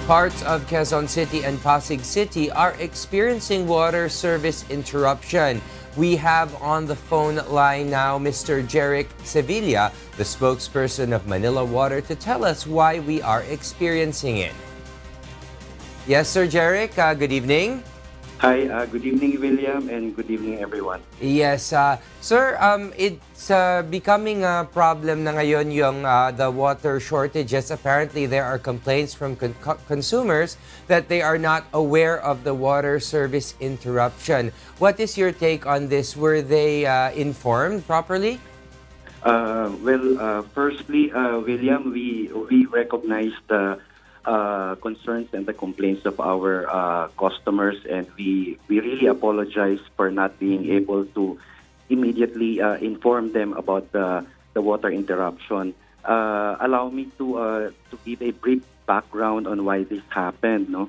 Parts of Quezon City and Pasig City are experiencing water service interruption. We have on the phone line now Mr. Jeric Sevilla, the spokesperson of Manila Water, to tell us why we are experiencing it. Yes, Sir Jeric, good evening. Hi, good evening, William, and good evening, everyone. Yes, sir, it's becoming a problem na ngayon yung the water shortages. Apparently, there are complaints from consumers that they are not aware of the water service interruption. What is your take on this? Were they informed properly? Firstly, William, we recognize the concerns and the complaints of our customers, and we really apologize for not being able to immediately inform them about the water interruption. Allow me to give a brief background on why this happened. No,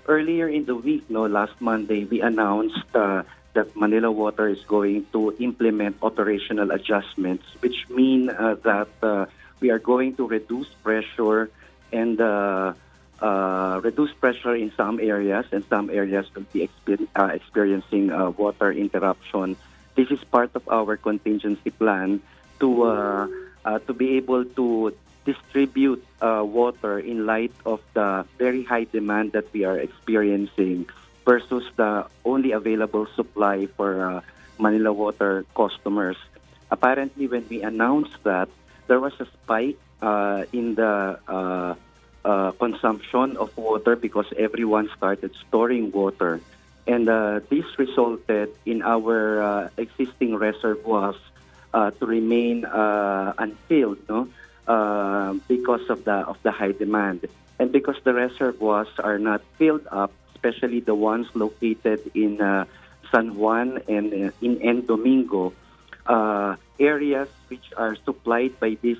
earlier in the week, last Monday, we announced that Manila Water is going to implement operational adjustments, which mean that we are going to reduce pressure and reduce pressure in some areas, and some areas will be experiencing water interruption. This is part of our contingency plan to be able to distribute water in light of the very high demand that we are experiencing versus the only available supply for Manila Water customers. Apparently, when we announced that, there was a spike in the consumption of water because everyone started storing water. And this resulted in our existing reservoirs to remain unfilled, because of the high demand. And because the reservoirs are not filled up, especially the ones located in San Juan and in Domingo, areas which are supplied by these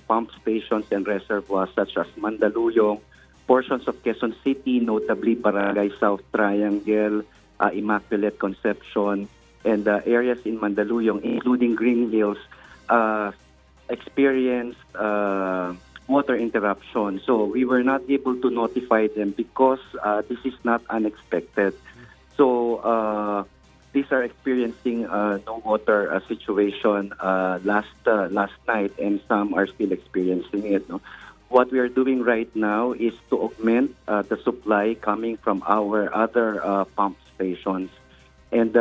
pump stations and reservoirs such as Mandaluyong, portions of Quezon City, notably Barangay South Triangle, Immaculate Conception, and areas in Mandaluyong, including Green Hills, experienced water interruption. So we were not able to notify them because this is not unexpected. So these are experiencing no water situation last night, and some are still experiencing it. No? What we are doing right now is to augment the supply coming from our other pump stations, and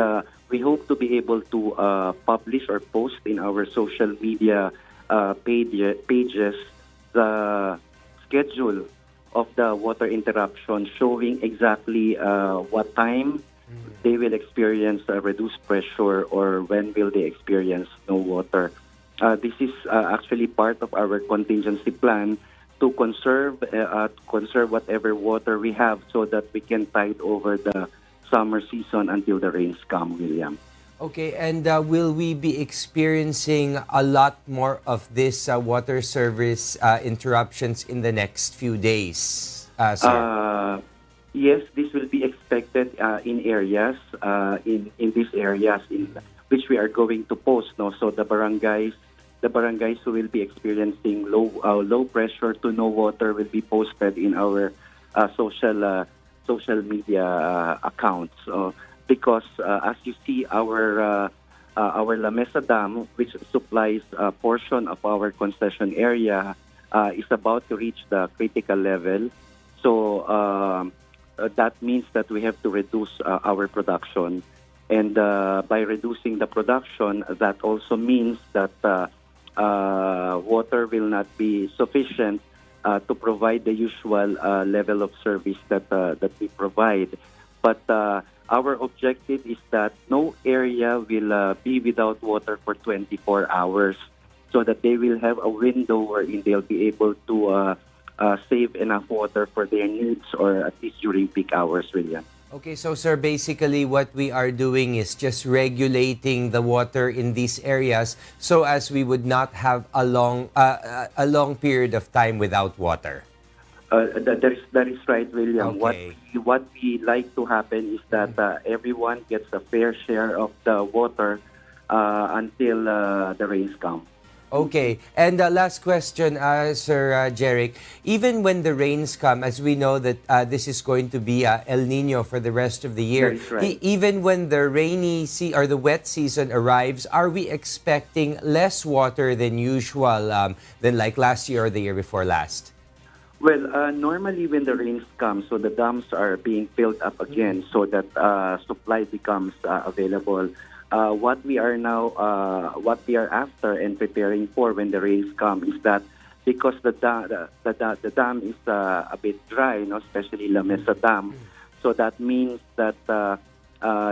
we hope to be able to publish or post in our social media pages the schedule of the water interruption, showing exactly what time they will experience reduced pressure or when will they experience no water. This is actually part of our contingency plan to conserve whatever water we have so that we can tide over the summer season until the rains come, William. Okay, and will we be experiencing a lot more of this water service interruptions in the next few days, sir? Yes, this will be expected in areas, in these areas in which we are going to post. No, so the barangays who will be experiencing low pressure to no water will be posted in our social media accounts. Because as you see, our La Mesa Dam, which supplies a portion of our concession area, is about to reach the critical level. So that means that we have to reduce our production. And by reducing the production, that also means that water will not be sufficient to provide the usual level of service that we provide. But our objective is that no area will be without water for 24 hours, so that they will have a window wherein they'll be able to save enough water for their needs, or at least during peak hours, William. Okay, so sir, basically what we are doing is just regulating the water in these areas so as we would not have a long period of time without water. That is right, William. Okay. What we like to happen is that everyone gets a fair share of the water until the rains come. Okay. And last question, Sir Jeric. Even when the rains come, as we know that this is going to be El Nino for the rest of the year, That is right. even when the or the wet season arrives, are we expecting less water than usual, than like last year or the year before last? Well, normally when the rains come, so the dams are being filled up again so that supply becomes available. What we are now, what we are after and preparing for when the rains come is that because the dam is a bit dry, especially La Mesa Dam, so that means that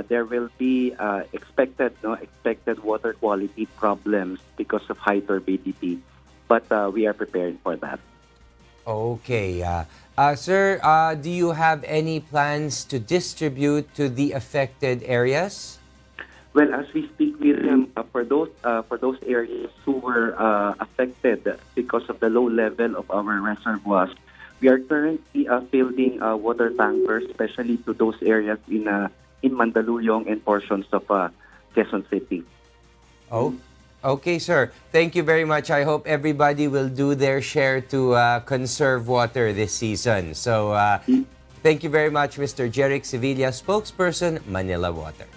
there will be expected water quality problems because of high turbidity. But we are preparing for that. Okay. Sir, do you have any plans to distribute to the affected areas? Well, as we speak with them, for those areas who were affected because of the low level of our reservoirs, we are currently fielding water tankers, especially to those areas in Mandaluyong and portions of Quezon City. Oh, okay, sir. Thank you very much. I hope everybody will do their share to conserve water this season. So, thank you very much, Mr. Jeric Sevilla, spokesperson, Manila Water.